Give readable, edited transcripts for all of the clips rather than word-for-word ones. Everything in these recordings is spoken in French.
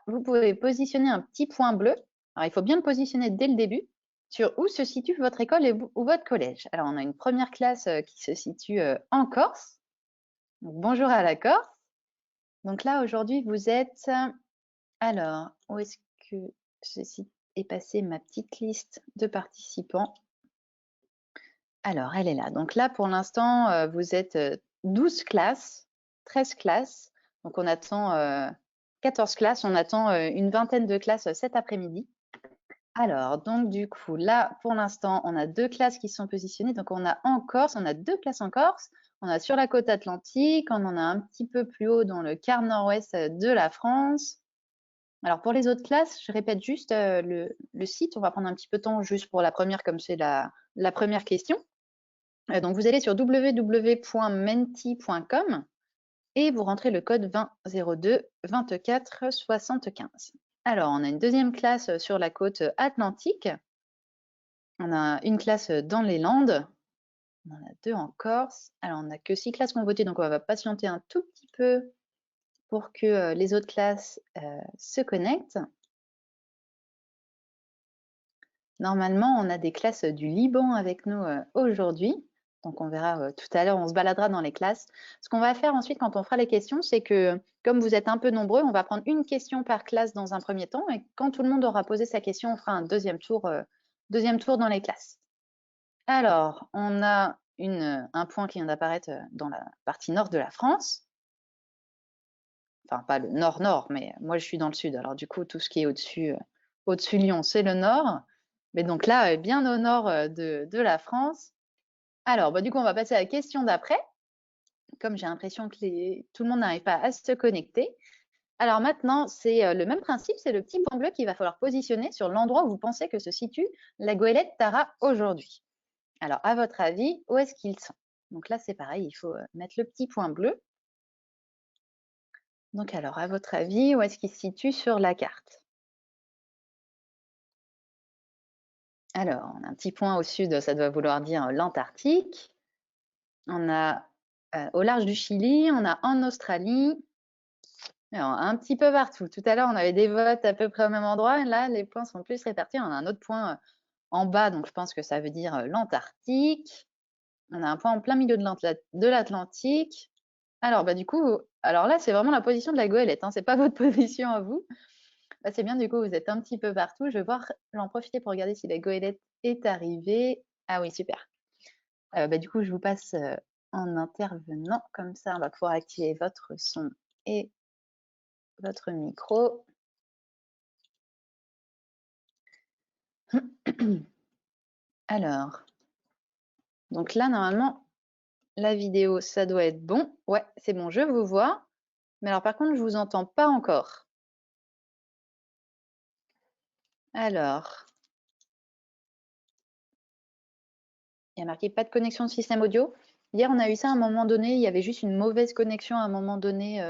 vous pouvez positionner un petit point bleu. Alors, il faut bien le positionner dès le début sur où se situe votre école ou votre collège. Alors, on a une première classe qui se situe en Corse. Donc, bonjour à la Corse. Donc là, aujourd'hui, vous êtes… alors, où est-ce que ceci est passé ma petite liste de participants? Alors, elle est là. Donc là, pour l'instant, vous êtes 12 classes, 13 classes. Donc, on attend 14 classes. On attend une vingtaine de classes cet après-midi. Alors, donc du coup, là, pour l'instant, on a 2 classes qui sont positionnées. Donc, on a en Corse, on a 2 classes en Corse. On a sur la côte atlantique, on en a un petit peu plus haut dans le quart nord-ouest de la France. Alors, pour les autres classes, je répète juste le site. On va prendre un petit peu de temps juste pour la première, comme c'est la première question. Donc, vous allez sur www.menti.com et vous rentrez le code 2002 24 75. Alors, on a une deuxième classe sur la côte atlantique. On a une classe dans les Landes. On en a 2 en Corse. Alors, on n'a que 6 classes qui ont voté, donc on va patienter un tout petit peu pour que les autres classes se connectent. Normalement, on a des classes du Liban avec nous aujourd'hui. Donc, on verra tout à l'heure, on se baladera dans les classes. Ce qu'on va faire ensuite quand on fera les questions, c'est que comme vous êtes un peu nombreux, on va prendre une question par classe dans un premier temps. Et quand tout le monde aura posé sa question, on fera un deuxième tour dans les classes. Alors, on a un point qui vient d'apparaître dans la partie nord de la France. Enfin, pas le nord-nord, mais moi, je suis dans le sud. Alors, du coup, tout ce qui est au-dessus Lyon, c'est le nord. Mais donc là, bien au nord de la France. Alors, du coup, on va passer à la question d'après. Comme j'ai l'impression que tout le monde n'arrive pas à se connecter. Alors maintenant, c'est le même principe, c'est le petit point bleu qu'il va falloir positionner sur l'endroit où vous pensez que se situe la goélette Tara aujourd'hui. Alors, à votre avis, où est-ce qu'ils sont? Donc là, c'est pareil, il faut mettre le petit point bleu. Donc alors, à votre avis, où est-ce qu'ils se situent sur la carte? Alors, on a un petit point au sud, ça doit vouloir dire l'Antarctique. On a au large du Chili, on a en Australie, alors, un petit peu partout. Tout à l'heure, on avait des votes à peu près au même endroit. Et là, les points sont plus répartis. On a un autre point en bas, donc je pense que ça veut dire l'Antarctique. On a un point en plein milieu de l'Atlantique. Alors, du coup, alors là, c'est vraiment la position de la goélette, hein, c'est pas votre position à vous. C'est bien, du coup, vous êtes un petit peu partout. Je vais voir, j'en profiter pour regarder si la goélette est arrivée. Ah oui, super. Du coup, je vous passe en intervenant. Comme ça, on va pouvoir activer votre son et votre micro. Alors, donc là, normalement, la vidéo, ça doit être bon. Ouais, c'est bon, je vous vois. Mais alors, par contre, je vous entends pas encore. Alors, il y a marqué pas de connexion de système audio. Hier, on a eu ça à un moment donné. Il y avait juste une mauvaise connexion à un moment donné.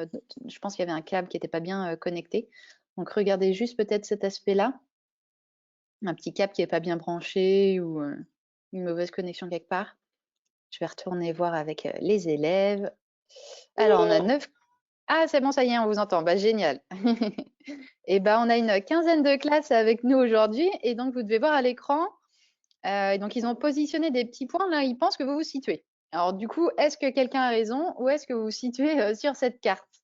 Je pense qu'il y avait un câble qui n'était pas bien connecté. Donc, regardez juste peut-être cet aspect-là. Un petit câble qui n'est pas bien branché ou une mauvaise connexion quelque part. Je vais retourner voir avec les élèves. Alors, on a 9. Ah, c'est bon, ça y est, on vous entend. Génial. Et on a une quinzaine de classes avec nous aujourd'hui. Et donc, vous devez voir à l'écran. Donc, ils ont positionné des petits points. Là, ils pensent que vous vous situez. Alors, du coup, est-ce que quelqu'un a raison ou est-ce que vous vous situez sur cette carte?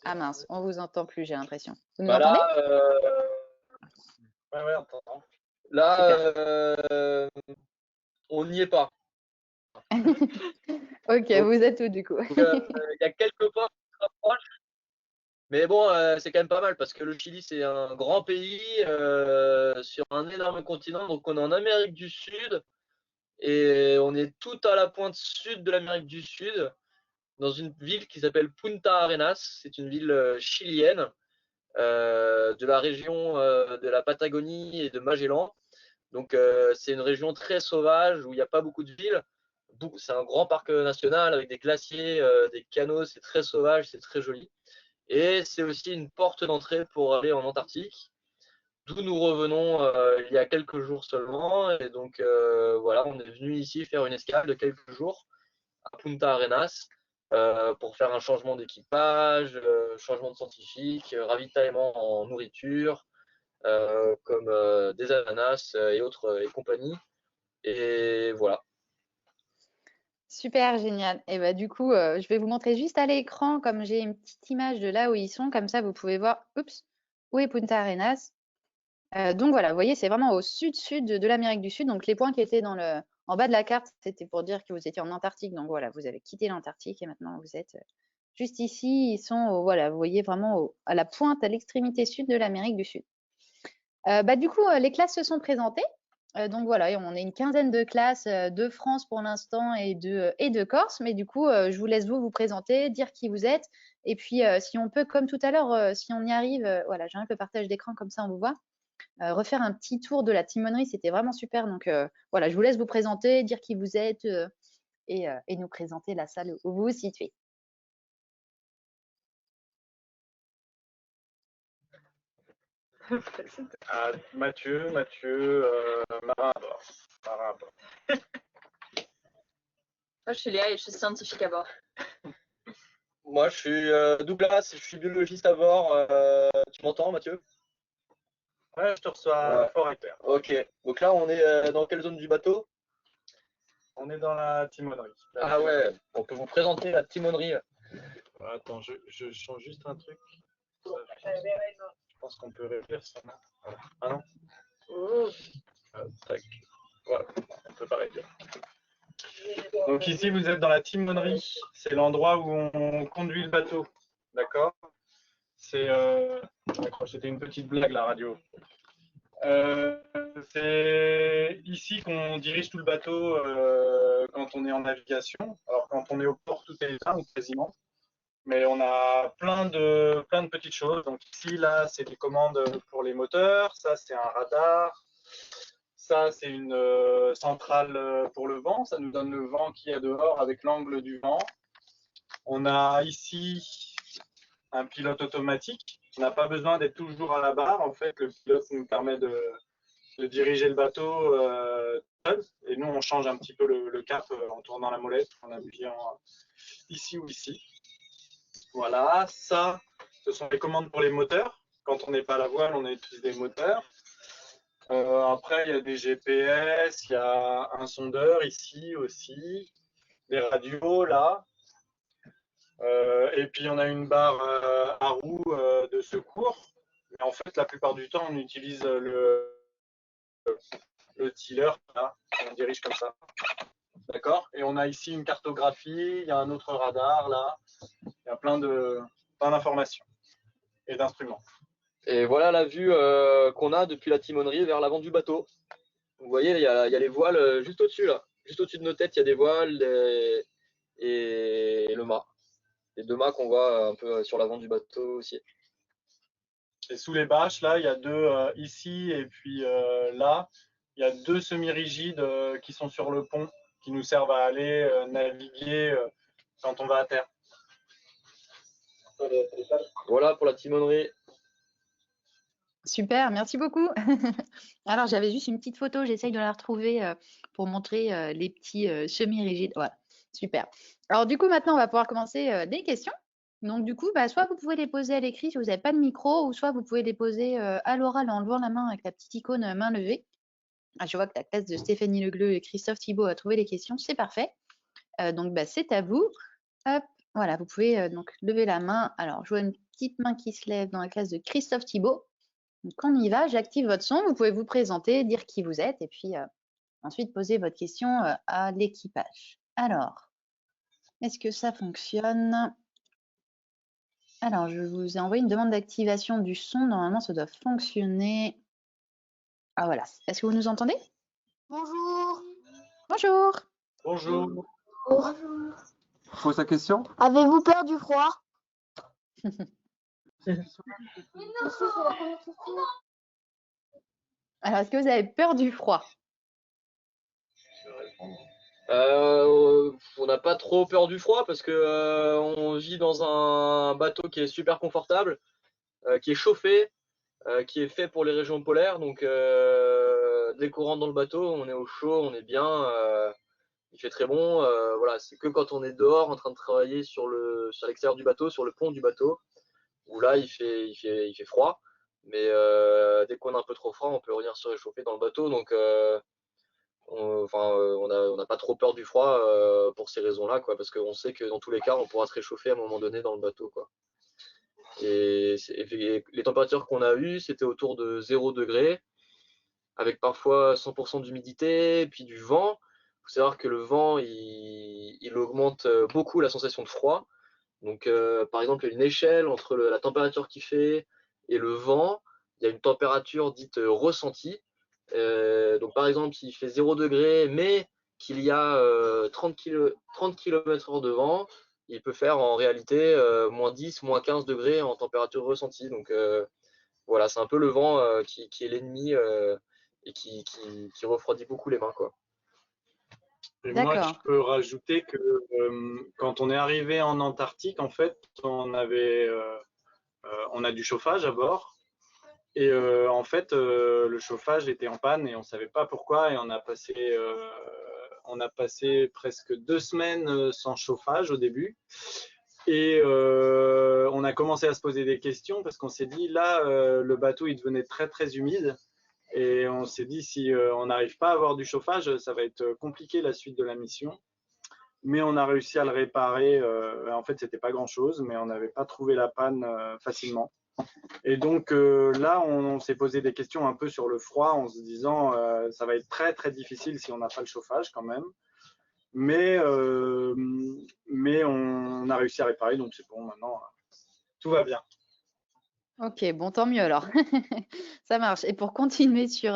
Ah mince, on vous entend plus, j'ai l'impression. Vous nous entendez? Ouais, on t'entend. Là, on n'y est pas. Ok, Donc, vous êtes où du coup? il y a quelques points qui se rapprochent. Mais bon, c'est quand même pas mal parce que le Chili, c'est un grand pays sur un énorme continent. Donc, on est en Amérique du Sud et on est tout à la pointe sud de l'Amérique du Sud, dans une ville qui s'appelle Punta Arenas. C'est une ville chilienne de la région de la Patagonie et de Magellan. Donc, c'est une région très sauvage où il n'y a pas beaucoup de villes. C'est un grand parc national avec des glaciers, des canaux. C'est très sauvage, c'est très joli. Et c'est aussi une porte d'entrée pour aller en Antarctique, d'où nous revenons il y a quelques jours seulement. Et donc voilà, on est venu ici faire une escale de quelques jours à Punta Arenas. pour faire un changement d'équipage, changement de scientifique, ravitaillement en nourriture, comme des ananas et autres et compagnie. Et voilà. Super génial. Et bah, du coup, je vais vous montrer juste à l'écran, comme j'ai une petite image de là où ils sont, comme ça vous pouvez voir, oups, où est Punta Arenas. Donc voilà, vous voyez, c'est vraiment au sud-sud de l'Amérique du Sud. Donc les points qui étaient en bas de la carte, c'était pour dire que vous étiez en Antarctique. Donc voilà, vous avez quitté l'Antarctique et maintenant vous êtes juste ici. Ils sont, voilà, vous voyez vraiment à la pointe, à l'extrémité sud de l'Amérique du Sud. Bah, du coup, les classes se sont présentées. Donc voilà, on est une quinzaine de classes de France pour l'instant et de Corse. Mais du coup, je vous laisse vous présenter, dire qui vous êtes. Et puis, si on peut, comme tout à l'heure, si on y arrive, voilà, j'arrête le partage d'écran, comme ça on vous voit. Refaire un petit tour de la timonerie, c'était vraiment super. Donc voilà, je vous laisse vous présenter, dire qui vous êtes et nous présenter la salle où vous vous situez. Mathieu, marin à bord. Marin à bord. Moi, je suis Léa et je suis scientifique à bord. Moi, je suis Douglas, je suis biologiste à bord. Tu m'entends, Mathieu? Ouais, je te reçois fort et clair. Ok. Donc là, on est dans quelle zone du bateau? On est dans la timonerie. Ah ouais, on peut vous présenter la timonerie. Attends, je change juste un truc. Je pense qu'on peut réfléchir ça. Voilà. Ah non tac. Voilà, on peut pas réduire. Donc ici, vous êtes dans la timonerie. C'est l'endroit où on conduit le bateau. D'accord. C'était une petite blague, la radio. C'est ici qu'on dirige tout le bateau quand on est en navigation. Alors quand on est au port, tout est éteint ou quasiment. Mais on a plein de petites choses. Donc ici, là, c'est des commandes pour les moteurs. Ça, c'est un radar. Ça, c'est une centrale pour le vent. Ça nous donne le vent qu'il y a dehors avec l'angle du vent. On a ici un pilote automatique. On n'a pas besoin d'être toujours à la barre. En fait, le pilote nous permet de diriger le bateau seul. Et nous, on change un petit peu le cap en tournant la molette, en appuyant ici ou ici. Voilà, ça, ce sont les commandes pour les moteurs. Quand on n'est pas à la voile, on utilise des moteurs. Après, il y a des GPS, il y a un sondeur ici aussi, des radios là. Et puis, on a une barre à roue de secours. Mais en fait, la plupart du temps, on utilise le tiller, là, on dirige comme ça. D'accord. Et on a ici une cartographie, il y a un autre radar là, il y a plein d'informations et d'instruments. Et voilà la vue qu'on a depuis la timonerie vers l'avant du bateau. Vous voyez, il y a les voiles juste au-dessus là. Juste au-dessus de nos têtes, il y a des voiles et le mât. Les deux mâts qu'on voit un peu sur l'avant du bateau aussi. Et sous les bâches, là, il y a deux ici et puis là, il y a deux semi-rigides qui sont sur le pont, qui nous servent à aller naviguer quand on va à terre. Voilà pour la timonerie. Super, merci beaucoup. Alors, j'avais juste une petite photo, j'essaye de la retrouver pour montrer les petits semi-rigides. Voilà, super. Alors, du coup, maintenant, on va pouvoir commencer des questions. Donc, du coup, bah, soit vous pouvez les poser à l'écrit si vous n'avez pas de micro, ou soit vous pouvez les poser à l'oral en levant la main avec la petite icône main levée. Ah, je vois que la classe de Stéphanie Legleux et Christophe Thibault a trouvé les questions, c'est parfait. Donc, bah, c'est à vous. Hop, voilà, vous pouvez donc lever la main. Alors, je vois une petite main qui se lève dans la classe de Christophe Thibault. Donc, on y va, j'active votre son, vous pouvez vous présenter, dire qui vous êtes et puis ensuite poser votre question à l'équipage. Alors, est-ce que ça fonctionne? Alors, je vous ai envoyé une demande d'activation du son, normalement ça doit fonctionner. Ah voilà, est-ce que vous nous entendez? Bonjour. Bonjour. Bonjour. Bonjour. Pose ta question. Avez-vous peur du froid? Alors, est-ce que vous avez peur du froid? On n'a pas trop peur du froid parce que on vit dans un bateau qui est super confortable, qui est chauffé, qui est fait pour les régions polaires. Donc dès qu'on rentre dans le bateau, on est au chaud, on est bien. il fait très bon. Voilà, c'est que quand on est dehors en train de travailler sur l'extérieur du bateau, sur le pont du bateau, où là il fait froid. Mais dès qu'on a un peu trop froid, on peut revenir se réchauffer dans le bateau. Donc on n'a pas trop peur du froid pour ces raisons-là, quoi, parce qu'on sait que dans tous les cas, on pourra se réchauffer à un moment donné dans le bateau, quoi. Et les températures qu'on a eues, c'était autour de 0 degré, avec parfois 100% d'humidité, puis du vent. Il faut savoir que le vent, il augmente beaucoup la sensation de froid. Donc, par exemple, il y a une échelle entre la température qu'il fait et le vent. Il y a une température dite ressentie. Donc, par exemple, s'il fait 0 degré, mais qu'il y a 30 km/h de vent, il peut faire en réalité moins 10, moins 15 degrés en température ressentie. Donc, voilà, c'est un peu le vent qui est l'ennemi et qui refroidit beaucoup les mains, quoi. Et moi, je D'accord. peux rajouter que quand on est arrivé en Antarctique, en fait, on a du chauffage à bord. Et en fait, le chauffage était en panne et on ne savait pas pourquoi. Et on a passé presque 2 semaines sans chauffage au début. Et on a commencé à se poser des questions parce qu'on s'est dit, là, le bateau, il devenait très, très humide. Et on s'est dit, si on n'arrive pas à avoir du chauffage, ça va être compliqué la suite de la mission. Mais on a réussi à le réparer. En fait, c'était pas grand-chose, mais on n'avait pas trouvé la panne facilement. Et donc là, on s'est posé des questions un peu sur le froid en se disant, ça va être très, très difficile si on n'a pas le chauffage quand même. Mais on a réussi à réparer, donc c'est bon, maintenant, tout va bien. Ok, bon, tant mieux alors. Ça marche. Et pour continuer sur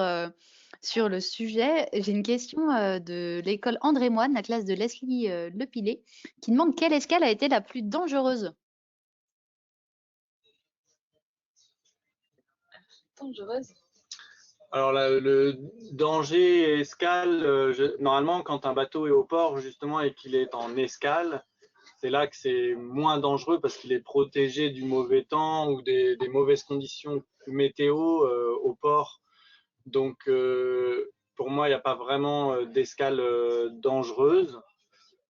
le sujet, j'ai une question de l'école André Moine, la classe de Leslie Lepilé, qui demande quelle escale a été la plus dangereuse. Dangereuse. Alors le danger escale, normalement quand un bateau est au port justement et qu'il est en escale, c'est là que c'est moins dangereux parce qu'il est protégé du mauvais temps ou des mauvaises conditions météo au port. Donc pour moi, il n'y a pas vraiment d'escale dangereuse,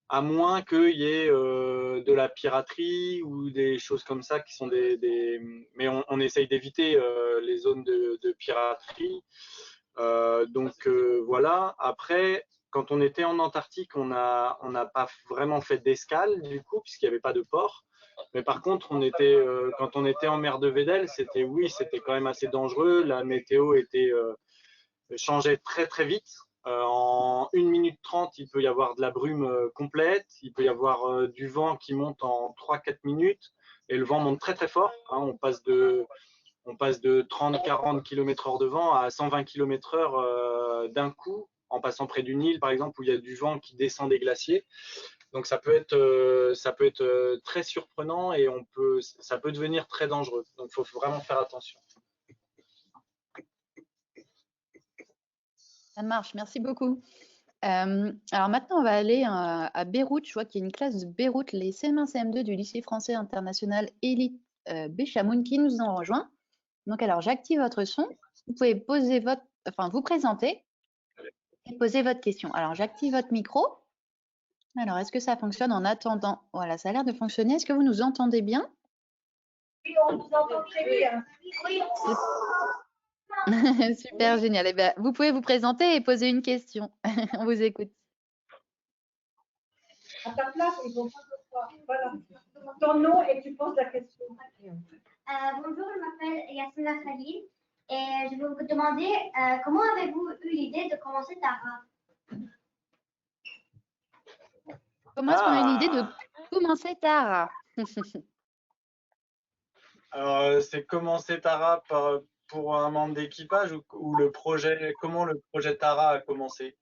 à moins qu'il y ait de la piraterie ou des choses comme ça qui sont mais on essaye d'éviter les zones de piraterie. Donc voilà. Après, quand on était en Antarctique, on n'a pas vraiment fait d'escale du coup, puisqu'il n'y avait pas de port. Mais par contre, quand on était en mer de Weddell, c'était quand même assez dangereux. La météo changeait très très vite. En 1 minute 30, il peut y avoir de la brume complète, il peut y avoir du vent qui monte en 3-4 minutes, et le vent monte très très fort. Hein, on passe de 30-40 km/h de vent à 120 km/h d'un coup, en passant près d'une île, par exemple, où il y a du vent qui descend des glaciers. Donc ça peut être très surprenant et ça peut devenir très dangereux. Donc il faut vraiment faire attention. Ça marche, merci beaucoup. Alors maintenant, on va aller à Beyrouth. Je vois qu'il y a une classe de Beyrouth, les CM1, CM2 du lycée français international Élite Béchamoun qui nous ont rejoint. Donc, alors, j'active votre son. Vous pouvez vous présenter et poser votre question. Alors, j'active votre micro. Alors, est-ce que ça fonctionne en attendant? Voilà, ça a l'air de fonctionner. Est-ce que vous nous entendez bien? Oui, on vous entend très bien. Oui. Super, génial. Eh ben, vous pouvez vous présenter et poser une question. On vous écoute. À ta place, ils vont pas te voir. Voilà. Ton nom et tu poses la question. Bonjour, je m'appelle Yasmina Khalil et je vais vous demander comment avez-vous eu l'idée de commencer Tara? Comment est-ce qu'on a eu l'idée de commencer Tara? Alors, c'est commencé Tara pour un membre d'équipage ou comment le projet Tara a commencé?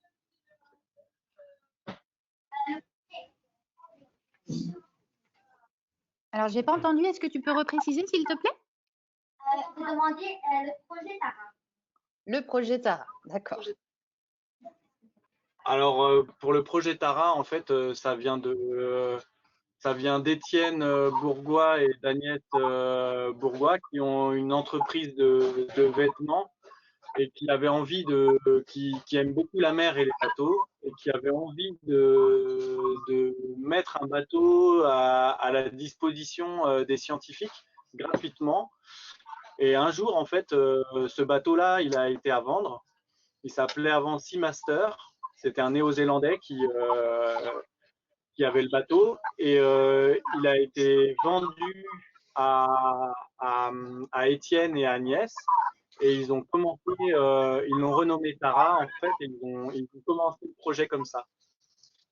Alors, j'ai pas entendu. Est-ce que tu peux repréciser, s'il te plaît? Vous demandez le projet Tara. Le projet Tara, d'accord. Alors, pour le projet Tara, en fait, ça vient d'Étienne Bourgois et d'Agnès Bourgois qui ont une entreprise de vêtements et qui avait envie qui aime beaucoup la mer et les bateaux, et qui avait envie de mettre un bateau à la disposition des scientifiques gratuitement. Et un jour, en fait, ce bateau-là, il a été à vendre. Il s'appelait avant Seamaster. C'était un Néo-Zélandais qui avait le bateau, et il a été vendu à Étienne et à Agnès, et ils ont commencé, ils l'ont renommé Tara en fait, et ils ont commencé le projet comme ça.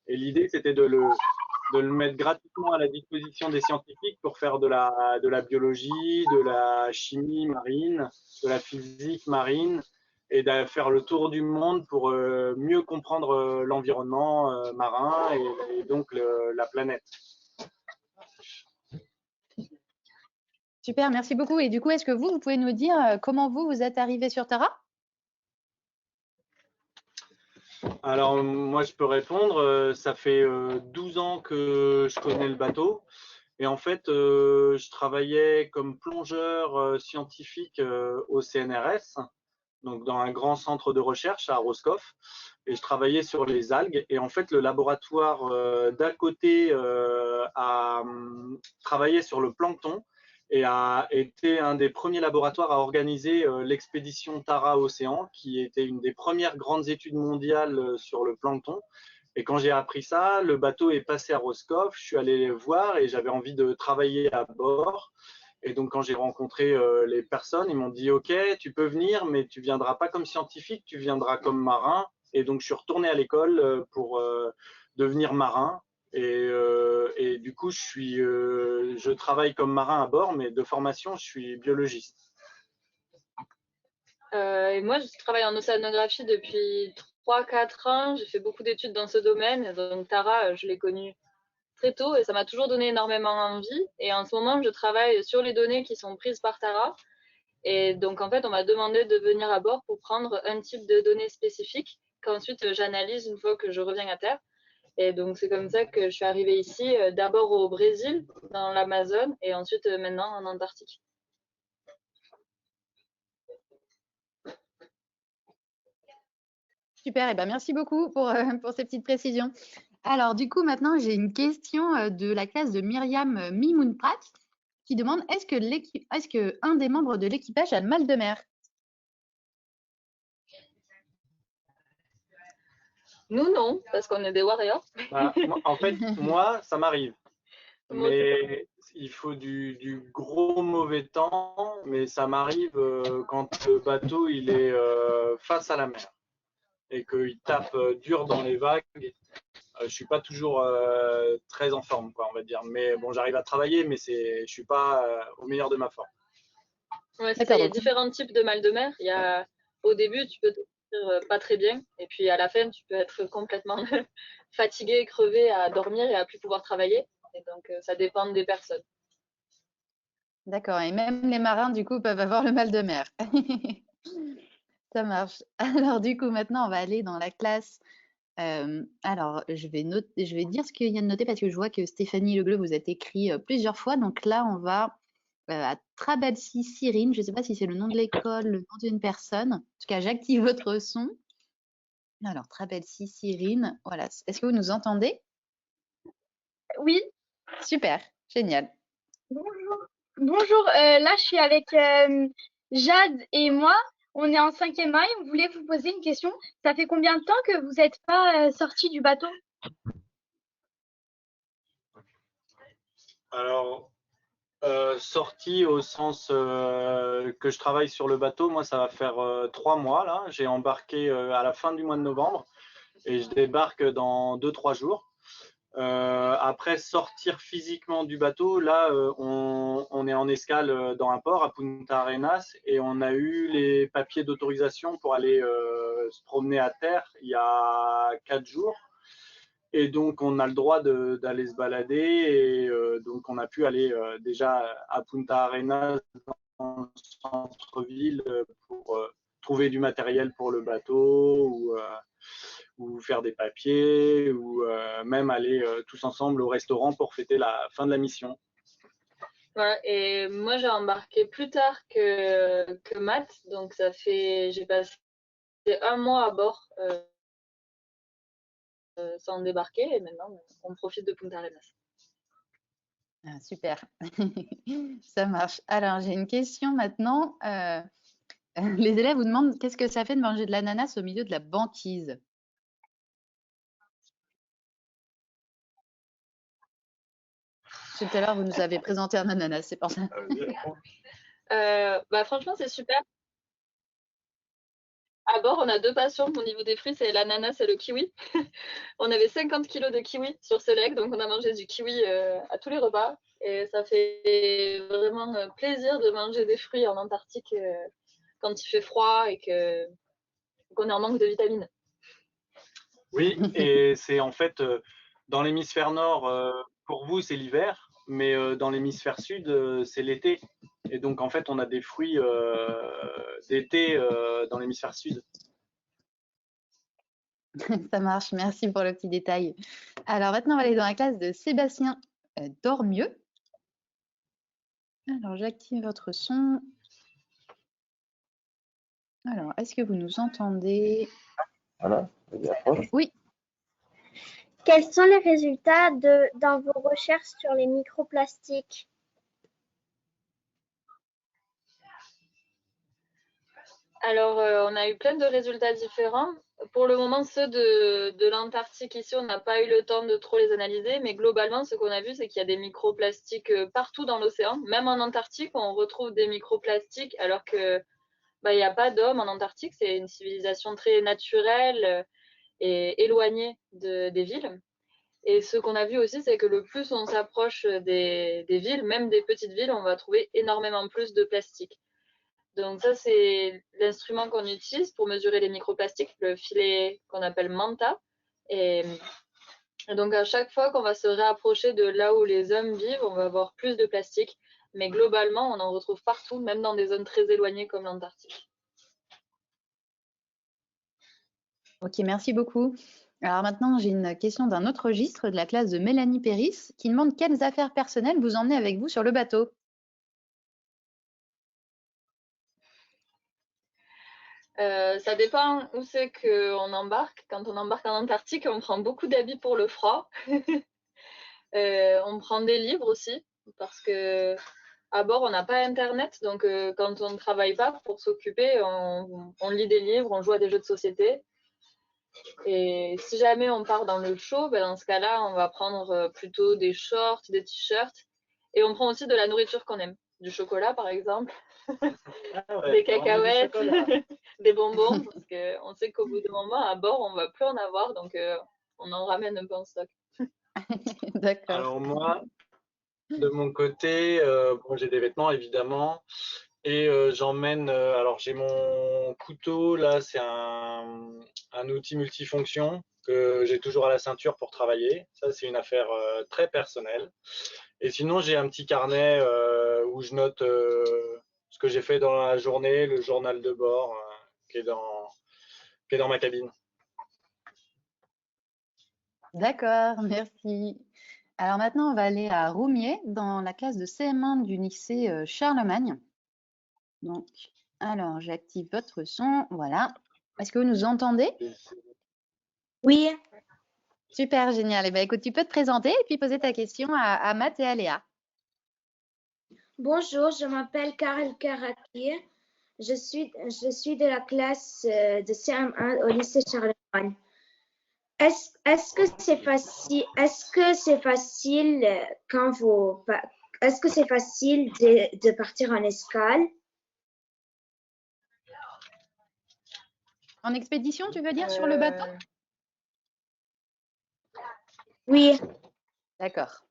Et l'idée, c'était de le mettre gratuitement à la disposition des scientifiques pour faire de la biologie, de la chimie marine, de la physique marine, et de faire le tour du monde pour mieux comprendre l'environnement marin et donc la planète. Super, merci beaucoup. Et du coup, est-ce que vous pouvez nous dire comment vous êtes arrivé sur Tara? Alors, moi, je peux répondre. Ça fait 12 ans que je connais le bateau. Et en fait, je travaillais comme plongeur scientifique au CNRS, donc dans un grand centre de recherche à Roscoff. Et je travaillais sur les algues. Et en fait, le laboratoire d'à côté a travaillé sur le plancton et a été un des premiers laboratoires à organiser l'expédition Tara Océan, qui était une des premières grandes études mondiales sur le plancton. Et quand j'ai appris ça, le bateau est passé à Roscoff, je suis allé les voir et j'avais envie de travailler à bord. Et donc, quand j'ai rencontré les personnes, ils m'ont dit « Ok, tu peux venir, mais tu ne viendras pas comme scientifique, tu viendras comme marin. » Et donc, je suis retourné à l'école pour devenir marin. Et du coup, je travaille comme marin à bord, mais de formation, je suis biologiste. Et moi, je travaille en océanographie depuis 3-4 ans. J'ai fait beaucoup d'études dans ce domaine. Et donc, Tara, je l'ai connue très tôt et ça m'a toujours donné énormément envie. Et en ce moment, je travaille sur les données qui sont prises par Tara. Et donc, en fait, on m'a demandé de venir à bord pour prendre un type de données spécifiques qu'ensuite j'analyse une fois que je reviens à terre. Et donc, c'est comme ça que je suis arrivée ici, d'abord au Brésil, dans l'Amazone, et ensuite maintenant en Antarctique. Super, et ben merci beaucoup pour ces petites précisions. Alors, du coup, maintenant, j'ai une question de la classe de Myriam Mimoun-Prat qui demande est-ce que un des membres de l'équipage a mal de mer? Nous, non, parce qu'on est des warriors. Bah, en fait, moi, ça m'arrive. Mais il faut du gros mauvais temps, mais ça m'arrive quand le bateau il est face à la mer et qu'il tape dur dans les vagues. Je suis pas toujours très en forme, quoi, on va dire. Mais bon, j'arrive à travailler, mais je suis pas au meilleur de ma forme. Ouais, c'est ça, il y a différents types de mal de mer. Il y a, au début, tu peux te sentir pas très bien, et puis à la fin, tu peux être complètement fatigué, crevé, à dormir et à plus pouvoir travailler. Et donc, ça dépend des personnes. D'accord, et même les marins, du coup, peuvent avoir le mal de mer. Ça marche. Alors, du coup, maintenant, on va aller dans la classe. Alors, je vais dire ce qu'il y a de noté parce que je vois que Stéphanie Legleu vous êtes écrit plusieurs fois. Donc là, on va à Trabelsi Cyrine. Je ne sais pas si c'est le nom de l'école, le nom d'une personne. En tout cas, j'active votre son. Alors, Trabelsi Cyrine, voilà. Est-ce que vous nous entendez? Oui, Super, génial. bonjour. Bonjour, là je suis avec Jade et moi. On est en 5e A et on voulait vous poser une question. Ça fait combien de temps que vous n'êtes pas sorti du bateau? Alors, sorti au sens que je travaille sur le bateau, moi ça va faire 3 mois là. J'ai embarqué à la fin du mois de novembre et je débarque dans 2-3 jours. Après sortir physiquement du bateau, là on est en escale dans un port à Punta Arenas et on a eu les papiers d'autorisation pour aller se promener à terre il y a 4 jours. Et donc, on a le droit d'aller se balader. Et donc, on a pu aller déjà à Punta Arenas, dans le centre-ville, pour trouver du matériel pour le bateau ou faire des papiers ou même aller tous ensemble au restaurant pour fêter la fin de la mission. Voilà, et moi j'ai embarqué plus tard que Matt, donc j'ai passé 1 mois à bord sans débarquer, et maintenant on profite de Punta Arenas. Ah, super, ça marche. Alors, j'ai une question maintenant. Les élèves vous demandent qu'est-ce que ça fait de manger de l'ananas au milieu de la banquise? Tout à l'heure, vous nous avez présenté un ananas, c'est pour ça. Franchement, c'est super. À bord, on a 2 passions au niveau des fruits, c'est l'ananas et le kiwi. On avait 50 kilos de kiwi sur ce leg, donc on a mangé du kiwi à tous les repas. Et ça fait vraiment plaisir de manger des fruits en Antarctique quand il fait froid et qu'on est en manque de vitamines. Oui, et c'est en fait dans l'hémisphère nord, pour vous, c'est l'hiver, mais dans l'hémisphère sud, c'est l'été. Et donc, en fait, on a des fruits d'été dans l'hémisphère sud. Ça marche, merci pour le petit détail. Alors maintenant, on va aller dans la classe de Sébastien Dormieux. Alors, j'active votre son. Alors, est-ce que vous nous entendez? Voilà. Oui. Quels sont les résultats dans vos recherches sur les microplastiques? Alors, on a eu plein de résultats différents. Pour le moment, ceux de l'Antarctique ici, on n'a pas eu le temps de trop les analyser, mais globalement, ce qu'on a vu, c'est qu'il y a des microplastiques partout dans l'océan. Même en Antarctique, on retrouve des microplastiques, alors que il n'y a pas d'hommes en Antarctique. C'est une civilisation très naturelle et éloignée des villes. Et ce qu'on a vu aussi, c'est que le plus on s'approche des villes, même des petites villes, on va trouver énormément plus de plastique. Donc ça, c'est l'instrument qu'on utilise pour mesurer les microplastiques, le filet qu'on appelle Manta. Et donc à chaque fois qu'on va se rapprocher de là où les hommes vivent, on va avoir plus de plastique. Mais globalement, on en retrouve partout, même dans des zones très éloignées comme l'Antarctique. Ok, merci beaucoup. Alors maintenant, j'ai une question d'un autre registre de la classe de Mélanie Péris qui demande quelles affaires personnelles vous emmenez avec vous sur le bateau. Ça dépend où c'est qu'on embarque. Quand on embarque en Antarctique, on prend beaucoup d'habits pour le froid. On prend des livres aussi, parce que à bord, on n'a pas Internet. Donc, quand on ne travaille pas pour s'occuper, on lit des livres, on joue à des jeux de société. Et si jamais on part dans le chaud, dans ce cas-là, on va prendre plutôt des shorts, des t-shirts. Et on prend aussi de la nourriture qu'on aime. Du chocolat, par exemple. Des cacahuètes, des bonbons, parce qu'on sait qu'au bout d'un moment, à bord, on va plus en avoir, donc on en ramène un peu en stock. D'accord. Alors moi, de mon côté, j'ai des vêtements évidemment, et j'emmène. Alors j'ai mon couteau là, c'est un outil multifonction que j'ai toujours à la ceinture pour travailler. Ça, c'est une affaire très personnelle. Et sinon, j'ai un petit carnet où je note ce que j'ai fait dans la journée, le journal de bord qui est dans ma cabine. D'accord, merci. Alors maintenant, on va aller à Roumier dans la classe de CM1 du lycée Charlemagne. Donc, alors, j'active votre son. Voilà. Est-ce que vous nous entendez? Oui. Super, génial. Eh bien, écoute, tu peux te présenter et puis poser ta question à Matt et à Léa. Bonjour, je m'appelle Karel Karaki. Je suis de la classe de CM1 au lycée Charlemagne. Est-ce que c'est facile de partir en escale? En expédition, tu veux dire, sur le bateau? Oui. D'accord.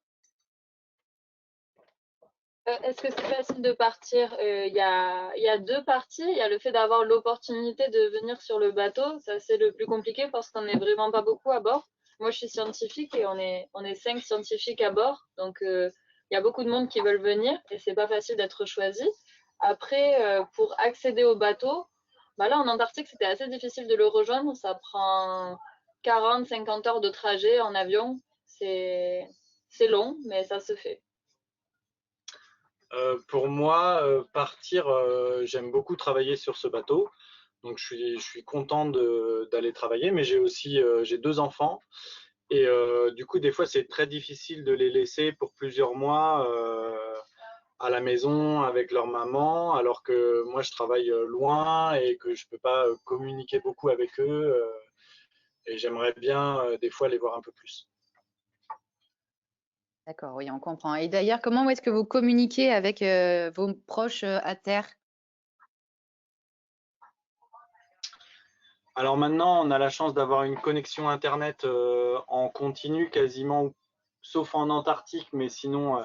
Est-ce que c'est facile de partir? Il y a 2 parties. Il y a le fait d'avoir l'opportunité de venir sur le bateau. Ça, c'est le plus compliqué parce qu'on n'est vraiment pas beaucoup à bord. Moi, je suis scientifique et on est 5 scientifiques à bord. Donc, il y a beaucoup de monde qui veulent venir et c'est pas facile d'être choisi. Après, pour accéder au bateau, là, en Antarctique, c'était assez difficile de le rejoindre. Ça prend 40-50 heures de trajet en avion. C'est long, mais ça se fait. Pour moi, partir, j'aime beaucoup travailler sur ce bateau. Donc, je suis content d'aller travailler, mais j'ai 2 enfants. Et du coup, des fois, c'est très difficile de les laisser pour plusieurs mois à la maison avec leur maman, alors que moi, je travaille loin et que je peux pas communiquer beaucoup avec eux. Et j'aimerais bien, des fois, les voir un peu plus. D'accord, oui, on comprend. Et d'ailleurs, comment est-ce que vous communiquez avec vos proches à terre? Alors maintenant, on a la chance d'avoir une connexion Internet en continu quasiment, sauf en Antarctique, mais sinon,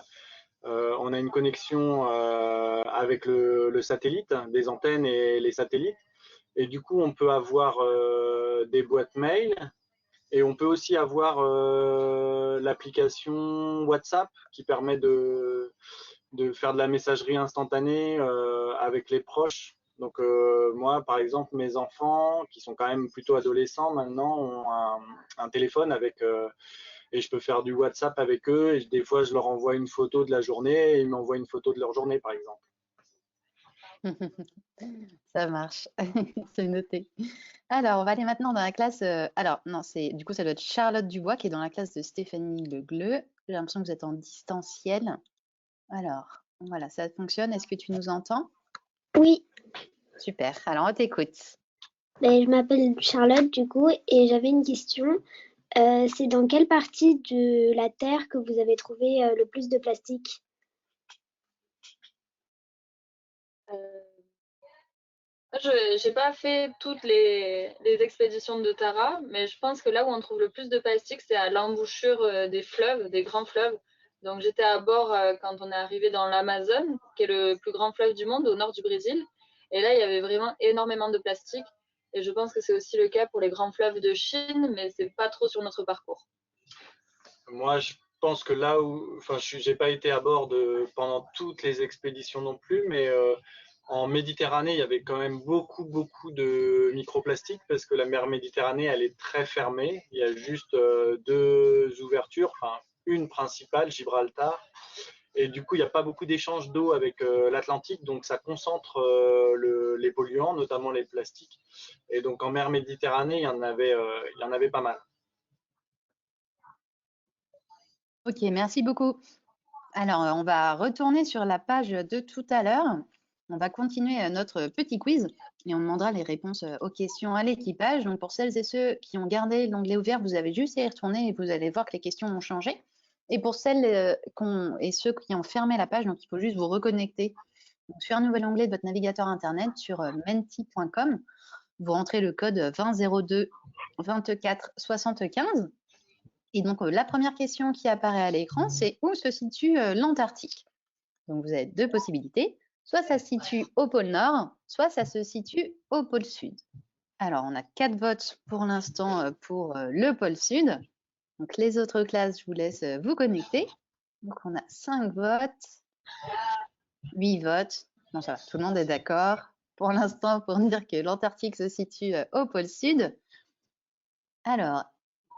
on a une connexion avec le satellite, des antennes et les satellites. Et du coup, on peut avoir des boîtes mail et on peut aussi avoir l'application WhatsApp qui permet de faire de la messagerie instantanée avec les proches. Donc moi, par exemple, mes enfants, qui sont quand même plutôt adolescents maintenant, ont un téléphone avec et je peux faire du WhatsApp avec eux. Et des fois, je leur envoie une photo de la journée et ils m'envoient une photo de leur journée, par exemple. Ça marche, c'est noté. Alors, on va aller maintenant dans la classe. Alors, non, du coup, ça doit être Charlotte Dubois qui est dans la classe de Stéphanie Legleu. J'ai l'impression que vous êtes en distanciel. Alors, voilà, ça fonctionne. Est-ce que tu nous entends? Oui, Super. Alors, on t'écoute. je m'appelle Charlotte du coup et j'avais une question. C'est dans quelle partie de la Terre que vous avez trouvé le plus de plastique? Je n'ai pas fait toutes les expéditions de Tara, mais je pense que là où on trouve le plus de plastique, c'est à l'embouchure des fleuves, des grands fleuves. Donc j'étais à bord quand on est arrivé dans l'Amazone, qui est le plus grand fleuve du monde au nord du Brésil. Et là, il y avait vraiment énormément de plastique. Et je pense que c'est aussi le cas pour les grands fleuves de Chine, mais c'est pas trop sur notre parcours. Moi, je pense que là où, enfin, j'ai pas été à bord pendant toutes les expéditions non plus, mais en Méditerranée, il y avait quand même beaucoup, beaucoup de microplastiques parce que la mer Méditerranée, elle est très fermée. Il y a juste 2 ouvertures, enfin, une principale, Gibraltar. Et du coup, il n'y a pas beaucoup d'échanges d'eau avec l'Atlantique, donc ça concentre les polluants, notamment les plastiques. Et donc en mer Méditerranée, il y en avait pas mal. Ok, merci beaucoup. Alors, on va retourner sur la page de tout à l'heure. On va continuer notre petit quiz et on demandera les réponses aux questions à l'équipage. Donc, pour celles et ceux qui ont gardé l'onglet ouvert, vous avez juste à y retourner et vous allez voir que les questions ont changé. Et pour celles et ceux qui ont fermé la page, donc il faut juste vous reconnecter donc, sur un nouvel onglet de votre navigateur Internet sur menti.com. Vous rentrez le code 2002 24 75. Et donc, la première question qui apparaît à l'écran, c'est où se situe l'Antarctique? Donc, vous avez 2 possibilités. Soit ça se situe au pôle Nord, soit ça se situe au pôle Sud. Alors, on a 4 votes pour l'instant pour le pôle Sud. Donc, les autres classes, je vous laisse vous connecter. Donc, on a 5 votes, 8 votes. Bon, ça va, tout le monde est d'accord pour l'instant pour dire que l'Antarctique se situe au pôle Sud. Alors,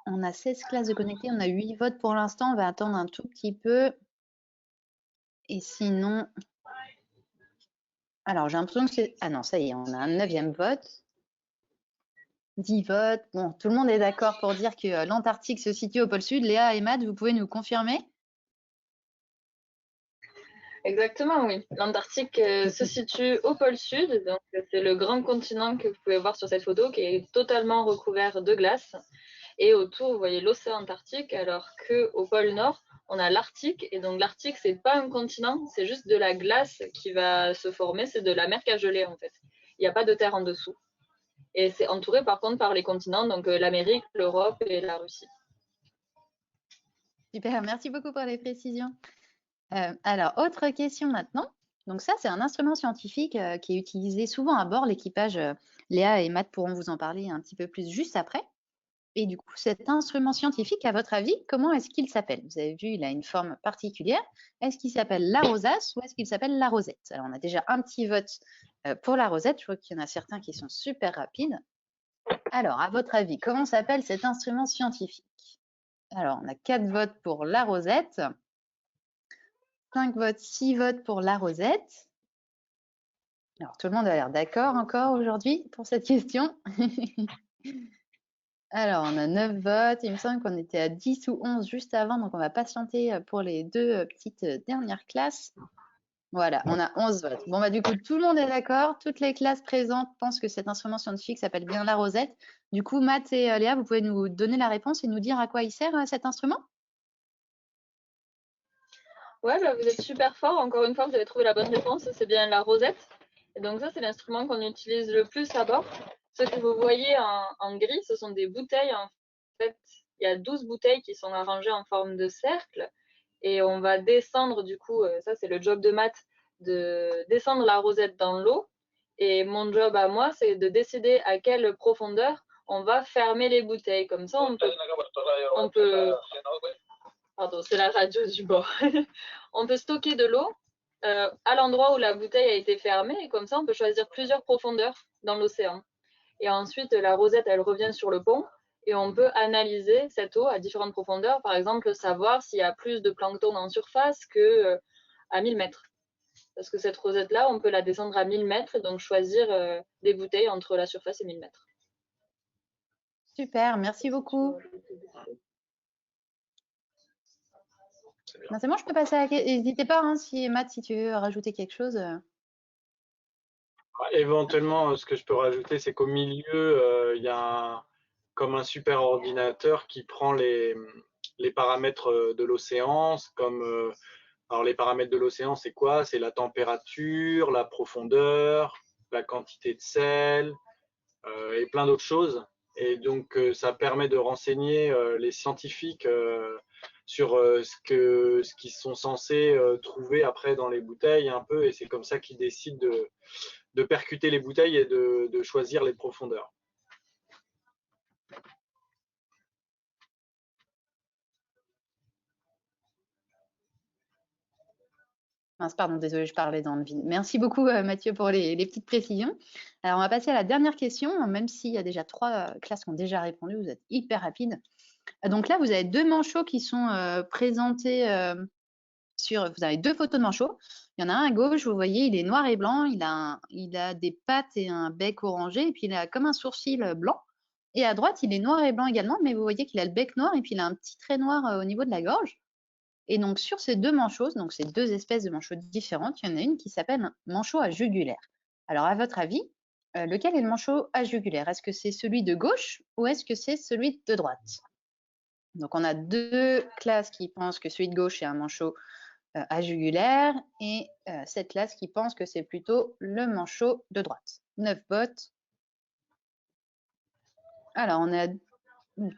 on a 16 classes de connectés, on a 8 votes pour l'instant, on va attendre un tout petit peu. Et sinon, alors j'ai l'impression que c'est... Ah non, ça y est, on a un 9e vote. 10 votes. Bon, tout le monde est d'accord pour dire que l'Antarctique se situe au pôle Sud. Léa et Matt, vous pouvez nous confirmer? Exactement, oui. L'Antarctique se situe au pôle Sud, donc c'est le grand continent que vous pouvez voir sur cette photo qui est totalement recouvert de glace. Et autour, vous voyez l'océan Antarctique, alors qu'au pôle Nord, on a l'Arctique. Et donc l'Arctique, c'est pas un continent, c'est juste de la glace qui va se former, c'est de la mer qui a gelé en fait. Il n'y a pas de terre en dessous. Et c'est entouré par contre par les continents, donc l'Amérique, l'Europe et la Russie. Super, merci beaucoup pour les précisions. Alors, autre question maintenant. Donc ça, c'est un instrument scientifique qui est utilisé souvent à bord. L'équipage, Léa et Matt pourront vous en parler un petit peu plus juste après. Et du coup, cet instrument scientifique, à votre avis, comment est-ce qu'il s'appelle? Vous avez vu, il a une forme particulière. Est-ce qu'il s'appelle la rosace ou est-ce qu'il s'appelle la rosette? Alors, on a déjà un petit vote pour la rosette. Je vois qu'il y en a certains qui sont super rapides. Alors, à votre avis, comment s'appelle cet instrument scientifique? Alors, on a 4 votes pour la rosette. 5 votes, 6 votes pour la rosette. Alors, tout le monde a l'air d'accord encore aujourd'hui pour cette question. Alors, on a 9 votes. Il me semble qu'on était à 10 ou 11 juste avant, donc on va patienter pour les deux petites dernières classes. Voilà, on a 11 votes. Bon, bah, du coup, tout le monde est d'accord. Toutes les classes présentes pensent que cet instrument scientifique s'appelle bien la rosette. Du coup, Matt et Léa, vous pouvez nous donner la réponse et nous dire à quoi il sert cet instrument? Ouais, bah, vous êtes super fort. Encore une fois, vous avez trouvé la bonne réponse. C'est bien la rosette. Et donc ça, c'est l'instrument qu'on utilise le plus à bord. Ce que vous voyez en gris, ce sont des bouteilles. En fait, il y a 12 bouteilles qui sont arrangées en forme de cercle. Et on va descendre, du coup, ça c'est le job de Matt, de descendre la rosette dans l'eau. Et mon job à moi, c'est de décider à quelle profondeur on va fermer les bouteilles. Comme ça, on peut pardon, c'est la radio du bord. On peut stocker de l'eau à l'endroit où la bouteille a été fermée et comme ça, on peut choisir plusieurs profondeurs dans l'océan. Et ensuite, la rosette, elle revient sur le pont et on peut analyser cette eau à différentes profondeurs. Par exemple, savoir s'il y a plus de plancton en surface que à 1000 mètres. Parce que cette rosette-là, on peut la descendre à 1000 mètres et donc choisir des bouteilles entre la surface et 1000 mètres. Super, merci beaucoup. Non, c'est bon, je peux passer à la question. N'hésitez pas, hein, si Matt, si tu veux rajouter quelque chose. Éventuellement, ce que je peux rajouter, c'est qu'au milieu, il y a comme un super ordinateur qui prend les paramètres de l'océan, comme alors les paramètres de l'océan, c'est quoi? C'est la température, la profondeur, la quantité de sel et plein d'autres choses. Et donc, ça permet de renseigner les scientifiques sur ce qu'ils sont censés trouver après dans les bouteilles un peu. Et c'est comme ça qu'ils décident de percuter les bouteilles et de choisir les profondeurs. Mince, pardon, désolée, je parlais dans le vide. Merci beaucoup, Mathieu, pour les petites précisions. Alors, on va passer à la dernière question, même s'il y a déjà 3 classes qui ont déjà répondu, vous êtes hyper rapide. Donc là, vous avez 2 manchots qui sont présentés vous avez 2 photos de manchots. Il y en a un à gauche, vous voyez, il est noir et blanc, il a des pattes et un bec orangé, et puis il a comme un sourcil blanc. Et à droite, il est noir et blanc également, mais vous voyez qu'il a le bec noir et puis il a un petit trait noir au niveau de la gorge. Et donc, sur ces 2 manchots, donc ces 2 espèces de manchots différentes, il y en a une qui s'appelle un manchot à jugulaire. Alors, à votre avis, lequel est le manchot à jugulaire? Est-ce que c'est celui de gauche ou est-ce que c'est celui de droite? Donc, on a 2 classes qui pensent que celui de gauche est un manchot à jugulaire et cette classe qui pense que c'est plutôt le manchot de droite. 9 votes. Alors, on a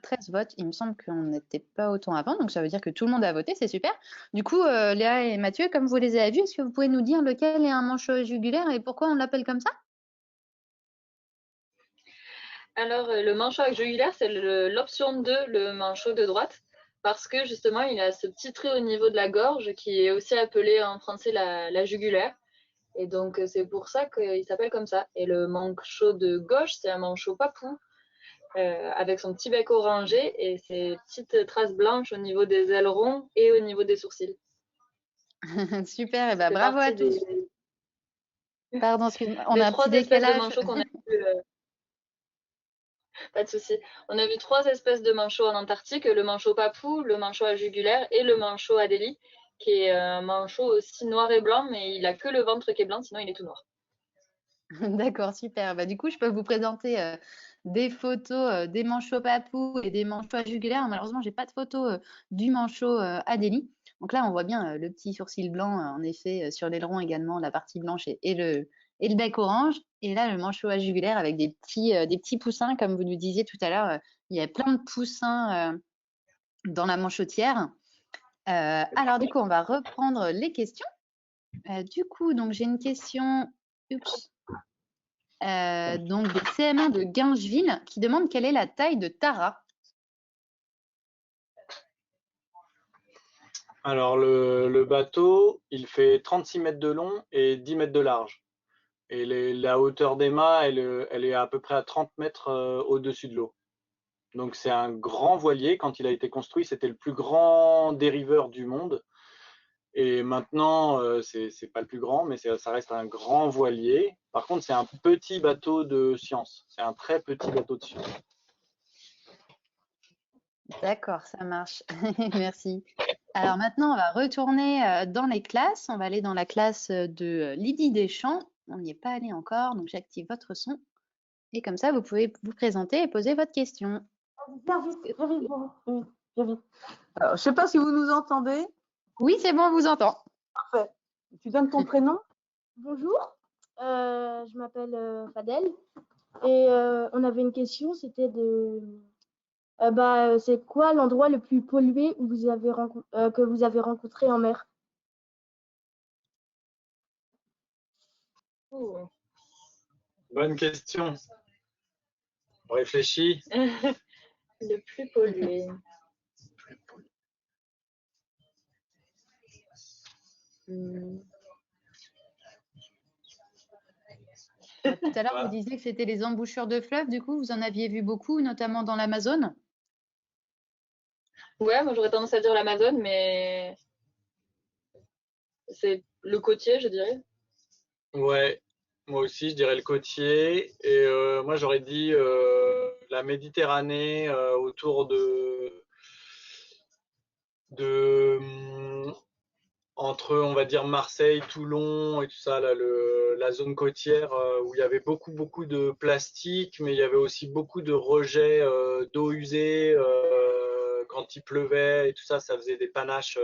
13 votes. Il me semble qu'on n'était pas autant avant, donc ça veut dire que tout le monde a voté, c'est super. Du coup, Léa et Mathieu, comme vous les avez vus, est-ce que vous pouvez nous dire lequel est un manchot jugulaire et pourquoi on l'appelle comme ça? Alors, le manchot à jugulaire, c'est l'option 2, le manchot de droite, parce que justement, il a ce petit trait au niveau de la gorge qui est aussi appelé en français la jugulaire. Et donc, c'est pour ça qu'il s'appelle comme ça. Et le manchot de gauche, c'est un manchot papou, avec son petit bec orangé et ses petites traces blanches au niveau des ailerons et au niveau des sourcils. Super, et bah, bravo à tous. Pardon, excuse-moi, on a un petit décalage. décalage. De manchots qu'on a vu, pas de souci. On a vu 3 espèces de manchots en Antarctique, le manchot papou, le manchot à jugulaire et le manchot Adélie, qui est un manchot aussi noir et blanc, mais il a que le ventre qui est blanc, sinon il est tout noir. D'accord, super. Bah, du coup, je peux vous présenter des photos des manchots papous et des manchots à jugulaire. Malheureusement, j'ai pas de photo du manchot Adélie. Donc là, on voit bien le petit sourcil blanc, en effet, sur l'aileron également, la partie blanche et le bec orange. Et là, le manchot à jugulaire avec des petits poussins, comme vous nous disiez tout à l'heure. Il y a plein de poussins dans la manchotière. Alors, du coup, on va reprendre les questions. Du coup, donc j'ai une question. Oups. Donc des CM1 de Guingeville qui demandent quelle est la taille de Tara. Alors, le bateau, il fait 36 mètres de long et 10 mètres de large. Et la hauteur des mâts, elle est à peu près à 30 mètres au-dessus de l'eau. Donc, c'est un grand voilier. Quand il a été construit, c'était le plus grand dériveur du monde. Et maintenant, c'est pas le plus grand, mais ça reste un grand voilier. Par contre, c'est un petit bateau de science. C'est un très petit bateau de science. D'accord, ça marche. Merci. Alors maintenant, on va retourner dans les classes. On va aller dans la classe de Lydie Deschamps. On n'y est pas allé encore, donc j'active votre son. Et comme ça, vous pouvez vous présenter et poser votre question. Viens vite, viens vite. Alors, je ne sais pas si vous nous entendez. Oui, c'est bon, on vous entend. Parfait. Tu donnes ton prénom? Bonjour, je m'appelle Fadel et on avait une question, c'était c'est quoi l'endroit le plus pollué que vous avez rencontré en mer? Bonne question. On réfléchit. Le plus pollué. Tout à l'heure, vous disiez que c'était les embouchures de fleuves. Du coup, vous en aviez vu beaucoup, notamment dans l'Amazone? Ouais, moi j'aurais tendance à dire l'Amazone, mais c'est le côtier, je dirais. Ouais, moi aussi, je dirais le côtier. Et moi, j'aurais dit la Méditerranée autour entre, on va dire, Marseille, Toulon et tout ça, là, la zone côtière où il y avait beaucoup de plastique, mais il y avait aussi beaucoup de rejets d'eau usée quand il pleuvait et tout ça, ça faisait des panaches